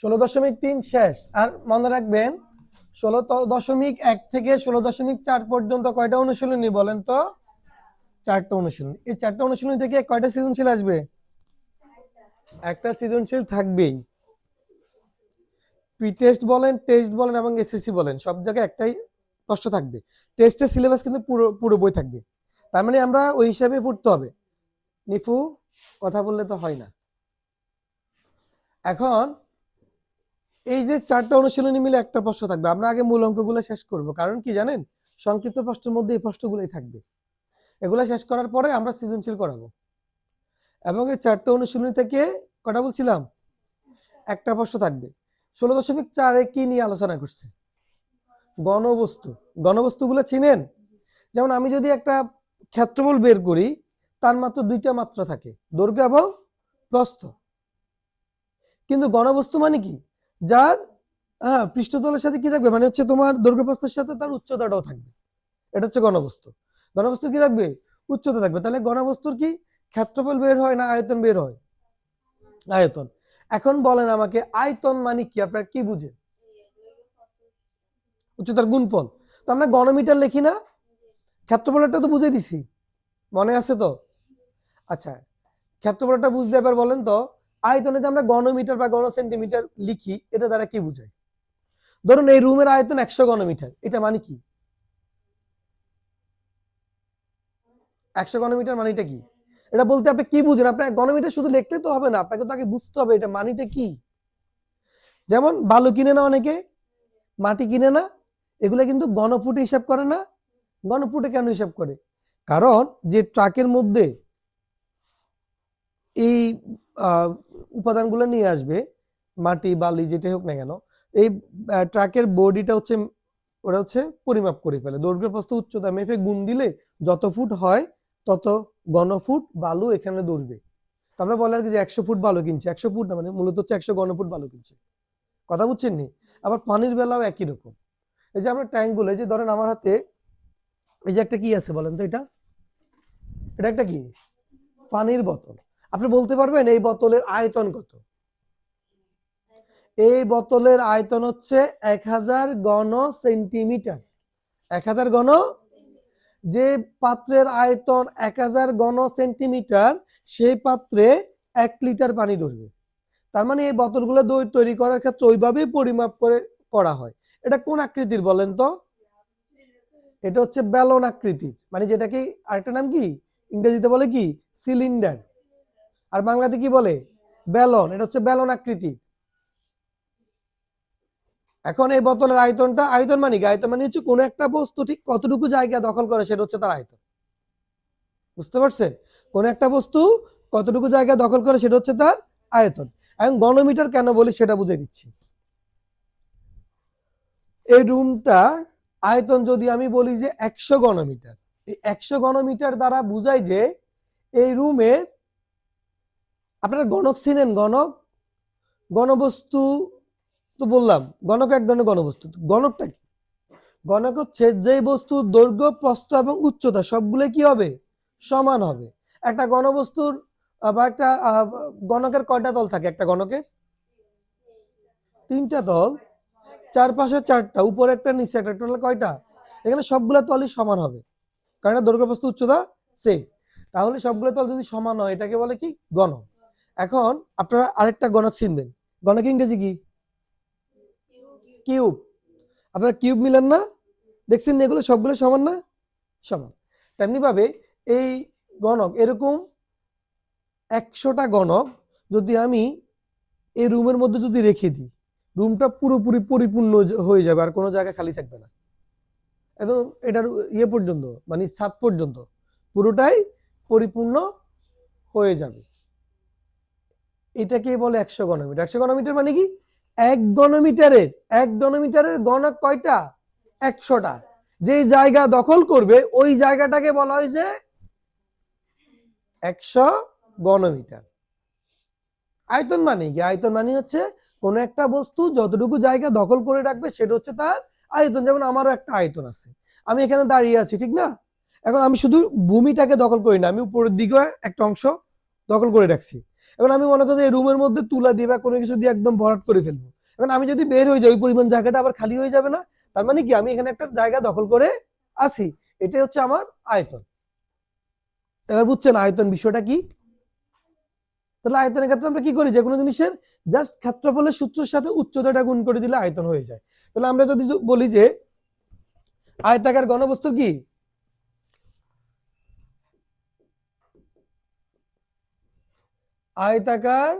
16.3 শেষ। আর মনে রাখবেন 16.1 থেকে 16.4 পর্যন্ত কয়টা অনুশীলনী বলেন তো? 4টা অনুশীলনী। এই 4টা অনুশীলনী থেকে কয়টা সৃজনশীল আসবে? একটা সৃজনশীল থাকবেই। প্রি টেস্ট বলেন, টেস্ট বলেন এবং এসএসসি বলেন, সব জায়গায় একটাই প্রশ্ন থাকবে। টেস্টের সিলেবাস কিন্তু পুরো পুরো বই থাকবে। তার মানে আমরা ওই হিসাবে পড়তে হবে। নিফু কথা বললে তো হয় না। এখন এই যে 4টা অনুশীলনী মিলে একটা প্রশ্ন থাকবে। আমরা আগে মূল অঙ্কগুলো শেষ করব, কারণ কি জানেন, সংক্ষিপ্ত প্রশ্নের মধ্যে এই প্রশ্নগুলোই থাকবে। এগুলো শেষ করার পরে আমরা সৃজনশীল করাবো। এবং এই 4টা অনুশীলনী থেকে কটা বলছিলাম, একটা প্রশ্ন থাকবে। 16.4 কি নিয়ে আলোচনা করছে? গণবস্তু। গণবস্তুগুলো চিনেন? যেমন আমি যদি একটা ক্ষেত্রফল বের করি, তার মাত্র 2টা মাত্রা থাকে, দৈর্ঘ্য এবং প্রস্থ। কিন্তু গণবস্তু মানে কি? যার পৃষ্ঠতলের সাথে কি থাকবে, মানে হচ্ছে তোমার দৈর্ঘ্য প্রস্থের সাথে তার উচ্চতাটাও থাকবে। এটা হচ্ছে গণবস্তু। গণবস্তুর কি থাকবে? উচ্চতা থাকবে। তাহলে গণবস্তুর কি ক্ষেত্রফল বের হয় না আয়তন বের হয়? আয়তন। এখন বলেন আমাকে, আয়তন মানে কি, আপনারা কি বুঝেন? উচ্চতার গুণফল। তো আমরা ঘনমিটার লিখি না? ক্ষেত্রফলটা তো বুঝে দিছি, মনে আছে তো? আচ্ছা, ক্ষেত্রফলটা বুঝতে এবার বলেন তো, আয়তনে যে আমরা ঘনমিটার বা ঘন সেন্টিমিটার লিখি, এটা দ্বারা কি বোঝায়? ধরুন এই রুমের আয়তন 100 ঘনমিটার, এটা মানে কি? 100 ঘনমিটার মানেটা কি? এটা বলতে আপনি কি বুঝেন? আপনার ঘনমিটার শুধু লিখলে তো হবে না, আপনাকে তো আগে বুঝতে হবে এটা মানেটা কি। যেমন বালু কিনে না অনেকে, মাটি কিনে না, এগুলা কিন্তু ঘনফুটে হিসাব করে না? ঘনফুটে কেন হিসাব করে? কারণ যে ট্রাকের মধ্যে এই উপাদানগুলো নিয়ে আসবে, মাটি বালি যেটাই হোক না কেন, এই ট্রাকের বডিটা হচ্ছে, ওরা হচ্ছে পরিমাপ করে ফেলে, দৈর্ঘ্য প্রস্থ উচ্চতা মেপে গুণ দিলে যত ফুট হয় তত ঘনফুট বালু এখানে ধরবে। তো আমরা বলে আর কি যে 100 ফুট বালু কিনছে, 100 ফুট না, মানে মূলত হচ্ছে 100 ঘনফুট বালু কিনছে। কথা বুঝছেন নি? আবার পানির বেলাও একই রকম। এই যে আমরা ট্যাঙ্কগুলো, এই যে ধরেন আমার হাতে এই যে একটা কি আছে বলেন তো, এটা এটা একটা কি? পানির বোতল। আপনি বলতে পারবেন এই বোতলের আয়তন কত? এই বোতলের আয়তন হচ্ছে 1000 ঘন সেন্টিমিটার। 1000 ঘন। যে পাত্রের আয়তন 1000 ঘন সেন্টিমিটার, সেই পাত্রে 1 লিটার পানি ধরবে। তার মানে এই বোতলগুলো তৈরি করার ক্ষেত্রে ওইভাবেই পরিমাপ করে করা হয়। এটা কোন আকৃতির বলেন তো? এটা হচ্ছে ব্যালন আকৃতির, মানে যেটাকে আরেকটা নাম কি ইংরেজিতে বলে কি? সিলিন্ডার। আর বাংলাতে কি বলে? ব্যালন। এটা হচ্ছে ব্যালন আকৃতি। এখন এই বোতলের আয়তনটা, আয়তন মানে কি? আয়তন মানে হচ্ছে কোন একটা বস্তু ঠিক কতটুকু জায়গা দখল করে, সেটা হচ্ছে তার আয়তন। বুঝতে পারছেন? কোন একটা বস্তু কতটুকু জায়গা দখল করে, সেটা হচ্ছে তার আয়তন। এখন ঘনমিটার কেন বলি সেটা বুঝিয়ে দিচ্ছি। এই রুমটা আয়তন যদি আমি বলি যে 100 ঘনমিটার, এই 100 ঘনমিটার দ্বারা বুঝাই যে এই রুমে, আপনারা গণক চিনেন? গণক, ঘনবস্তু তো বললাম, গণক এক ধরনের ঘনবস্তু। গণকটা কি? গণক হচ্ছে যে বস্তুর দৈর্ঘ্য প্রস্থ এবং উচ্চতা সবগুলো কি হবে? সমান হবে। একটা ঘনবস্তুর বা একটা গণকের কয়টা তল থাকে? একটা গণকের 3টা তল, চারপাশে 4টা, উপরে একটা নিচে একটা, টোটাল কয়টা? এখানে সবগুলো তলই সমান হবে, কারণ দৈর্ঘ্য প্রস্থ উচ্চতা সেম। তাহলে সবগুলো তল যদি সমান হয়, এটাকে বলে কি? গণক। এখন আপনারা আরেকটা গণক চিনবেন। গণক ইংরেজি কি? কিউব। আপনারা কিউব মিলেন না? দেখছেন এগুলো সবগুলো সমান না? সমান। তেমনি ভাবে এই গণক, এরকম 100টা গণক যদি আমি এই রুমের মধ্যে যদি রেখে দিই, রুমটা পুরোপুরি পরিপূর্ণ হয়ে যাবে, আর কোনো জায়গা খালি থাকবে না। এবং এটার ইয়ে পর্যন্ত, মানে ছাদ পর্যন্ত পুরোটাই পরিপূর্ণ হয়ে যাবে। এটাকে বলে 100 ঘনমিটার। 100 ঘনমিটার মানে কি? 1 ঘনমিটারের গণক কয়টা? 100টা। যে জায়গা দখল করবে ওই জায়গাটাকে বলা হয় যে 100 ঘনমিটার। আয়তন মানে কি? আয়তন মানে হচ্ছে কোন একটা বস্তু যতটুকু জায়গা দখল করে রাখবে সেটা হচ্ছে তার আয়তন। যেমন আমারও একটা আয়তন আছে, আমি এখানে দাঁড়িয়ে আছি, ঠিক না? এখন আমি শুধু ভূমিটাকে দখল করি না, আমি উপরের দিকে একটা অংশ দখল করে রাখছি। এখন আমি মনে করি এই রুমের মধ্যে তুলা দিয়ে বা কোনো কিছু দিয়ে একদম ভরাট করে ফেলবো। এখন আমি যদি বের হয়ে যাই ওই পরিমাণ জায়গাটা আবার খালি হয়ে যাবে না? তার মানে কি আমি এখানে একটা জায়গা দখল করে আছি, এটাই হচ্ছে আমার আয়তন। এবার বুঝছেন আয়তন বিষয়টা কি? তাহলে আয়তনের ক্ষেত্রে আমরা কি করি, যে কোনো জিনিসের জাস্ট ক্ষেত্রফলের সূত্রের সাথে উচ্চতাটা গুণ করে দিলে আয়তন হয়ে যায়। তাহলে আমরা যদি বলি যে আয়তাকার ঘনবস্তুর কি আয়তাকার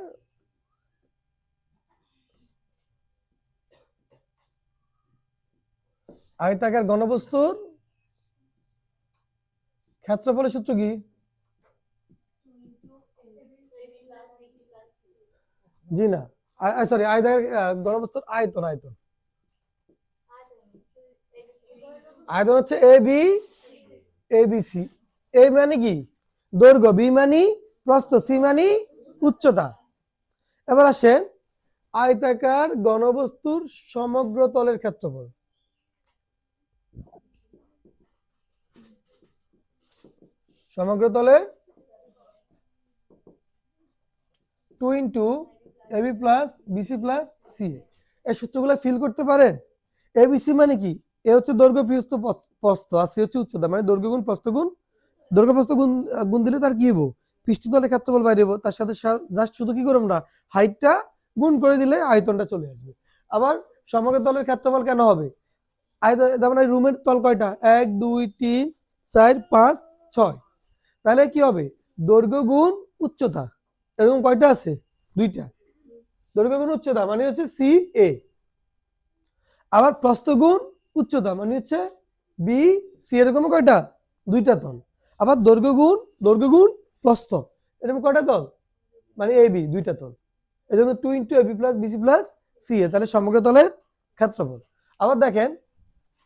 আয়তাকার ঘনবস্তুর ক্ষেত্রফলের সূত্র কি? জি না, সরি, আয়তাকার ঘনবস্তুর আয়তন আয়তন আয়তন হচ্ছে এ বি সি। এ মানে কি দৈর্ঘ্য, বি মানে প্রস্থ, সি মানে উচ্চতা। এবার আসেন আয়তাকার ঘনবস্তুর সমগ্র তলের ক্ষেত্রফল। সমগ্র তলের 2 into AB plus BC plus C. এই সূত্রগুলো ফিল করতে পারেন? এবিসি মানে কি? এ হচ্ছে দৈর্ঘ্য প্রস্থ প্রস্থ, আর সি হচ্ছে উচ্চতা, মানে দৈর্ঘ্য গুণ প্রস্থ গুণ দৈর্ঘ্য প্রস্থ গুণ গুণ দিলে তার কি হবো, পৃষ্ঠতলের ক্ষেত্রফল বাইরে হবো। তার সাথে জাস্ট শুধু কি করব না, হাইটটা গুণ করে দিলে আয়তনটা চলে আসবে। আবার সমগ্র তলের ক্ষেত্রফল কেন হবে? আয়তন যেমন রুমের তল কয়টা, 1 2 3 4 5 6, তাহলে কি হবে দৈর্ঘ্য গুণ উচ্চতা, এরকম কয়টা আছে, দুইটা। দৈর্ঘ্য গুণ উচ্চতা মানে হচ্ছে সি এ। আবার প্রস্থ গুণ উচ্চতা মানে হচ্ছে বি সি, এরকম কয়টা, দুইটা তল। আবার দৈর্ঘ্য গুণ প্রস্থ, এরকম কয়টা তল, মানে এ বি, দুইটা তল। এই জন্য 2 into AB plus BC plus C A, তাহলে সমগ্র তলের ক্ষেত্রফল। আবার দেখেন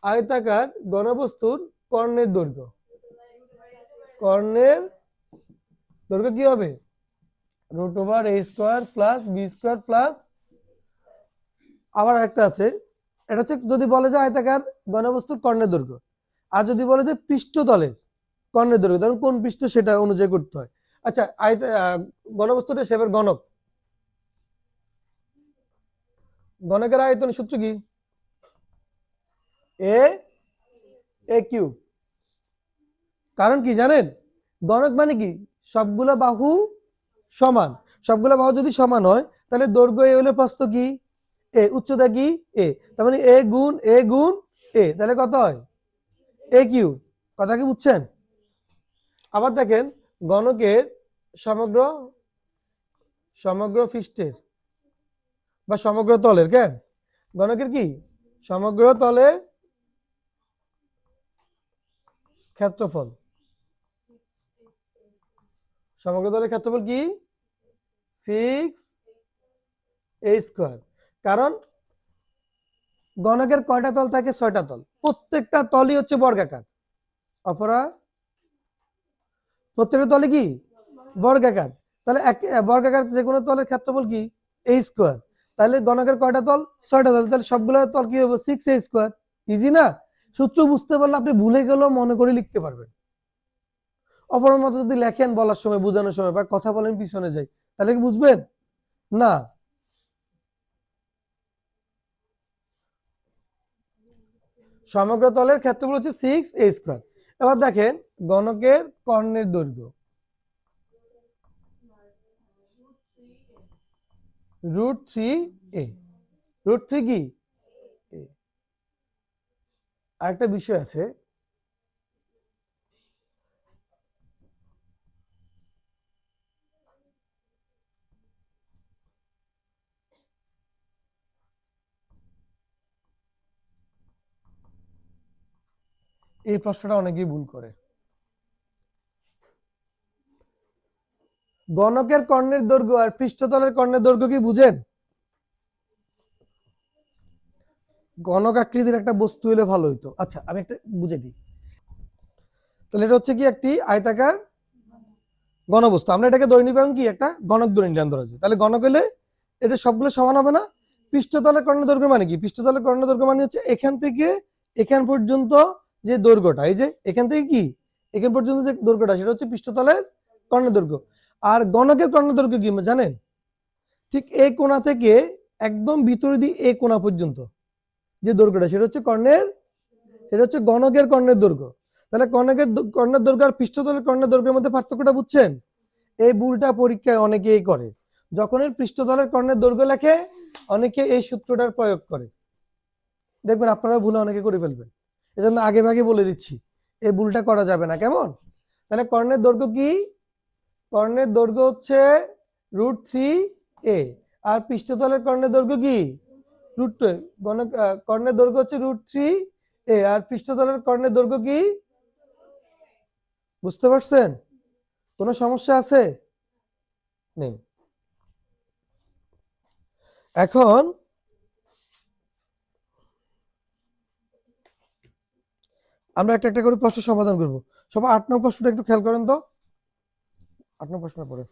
আয়তাকার ঘনবস্তুর কর্ণের দৈর্ঘ্য, কর্ণের দৈর্ঘ্য কি হবে, root over A square plus B square plus, আবার একটা আছে, এটা হচ্ছে যদি বলে যে আয়তাকার ঘনবস্তুর কর্ণের দৈর্ঘ্য। আর যদি বলে যে পৃষ্ঠতলের কর্ণের দৈর্ঘ্য, তখন কোন পৃষ্ঠ সেটা অনুযায়ী করতে হয়। আচ্ছা ঘনবস্তুটা শেপের ঘনক, ঘনকের আয়তন সূত্র কি, এ কিউব। কারণ কি জানেন, ঘনক মানে কি সবগুলা বাহু সমান, সবগুলা বাহু যদি সমান হয় তাহলে দৈর্ঘ্য এ হলে প্রস্থ কি এ, উচ্চতা কি এ, তার মানে এ গুণ এ, তাহলে কত হয় এ কিউব। কথা কি বুঝছেন? আবার দেখেন ঘনকের সমগ্র সমগ্র পৃষ্ঠের বা সমগ্র তলের, কেন ঘনকের কি সমগ্র তলের ক্ষেত্রফল, সমগ্র তলের ক্ষেত্রফল কি 6a স্কয়ার। কারণ ঘনকের কয়টা তল থাকে, 6টা তল, প্রত্যেকটা তলই হচ্ছে বর্গাকার। অপরা প্রত্যেকটা তলে কি বর্গাকার, তাহলে বর্গাকার যে কোনো তলের ক্ষেত্রফল কি a স্কয়ার। তাহলে ঘনকের কয়টা তল, 6টা তল, তাহলে সবগুলো তল কি হবে 6a স্কয়ার। ইজি না? সূত্র বুঝতে পারলে আপনি ভুলে গেলেও মনে করে লিখতে পারবেন। অপরের মতো যদি লেখেন বলার সময়, বোঝানোর সময়, বা কথা বলেন পিছনে যাই, তাহলে কি বুঝবেন না? সমগ্র তলের ক্ষেত্রফল হচ্ছে 6a স্কয়ার। এবার দেখেন ঘনকের কর্ণের দৈর্ঘ্য √3a, √3 কি আরেকটা বিষয় আছে, এই প্রশ্নটা অনেকেই ভুল করে। ঘনকের কর্ণের দৈর্ঘ্য আর পৃষ্ঠতলের কর্ণের দৈর্ঘ্য কি বুঝেন? ঘনক আকৃতির একটা বস্তু হলে ভালো হইতো। আচ্ছা আমি একটা বুঝে দিই, তাহলে এটা হচ্ছে কি একটি আয়তাকার ঘনবস্তু, আমরা এটাকে ধরে নিলাম কি একটা ঘনক ধরে নিলাম ধরা যায়। তাহলে ঘনক হলে এটা সবগুলো সমান হবে না। পৃষ্ঠতলের কর্ণের দৈর্ঘ্য মানে কি, পৃষ্ঠতলের কর্ণের দৈর্ঘ্য মানে হচ্ছে এখান থেকে এখান পর্যন্ত যে দৈর্ঘ্যটা, এই যে এখান থেকে কি এখান পর্যন্ত যে দৈর্ঘ্যটা, সেটা হচ্ছে পৃষ্ঠতলের কর্ণের দৈর্ঘ্য। আর গণকের কর্ণের দৈর্ঘ্য কি জানেন? ঠিক এই কোণা থেকে একদম ভিতরে দিয়ে এই কোণা পর্যন্ত যে দৈর্ঘ্যটা, সেটা হচ্ছে গণকের কর্ণের দৈর্ঘ্য। তাহলে কর্ণের দৈর্ঘ্য আর পৃষ্ঠতলের কর্ণের দৈর্ঘ্যের মধ্যে পার্থক্যটা বুঝছেন? এই ভুলটা পরীক্ষায় অনেকেই করে, যখন এর পৃষ্ঠতলের কর্ণের দৈর্ঘ্য লেখে অনেকে এই সূত্রটার প্রয়োগ করে, দেখবেন আপনারা ভুল অনেকে করে ফেলবেন। এজন্য আগে ভাগে বলে দিচ্ছি, এই ভুলটা করা যাবে না, কেমন? তাহলে কর্ণের দৈর্ঘ্য কি? কর্ণের দৈর্ঘ্য হচ্ছে √3a, আর পৃষ্ঠতলের কর্ণের দৈর্ঘ্য কি? √2। কর্ণের দৈর্ঘ্য হচ্ছে √3a, আর পৃষ্ঠতলের কর্ণের দৈর্ঘ্য কি? বুঝতে পারছেন? কোনো সমস্যা আছে? নেই। এখন আমরা একটা একটা করে প্রশ্ন সমাধান করব। সবাই 8 নং প্রশ্নটা একটু খেয়াল করেন তো, 8 নং প্রশ্ন পড়ে।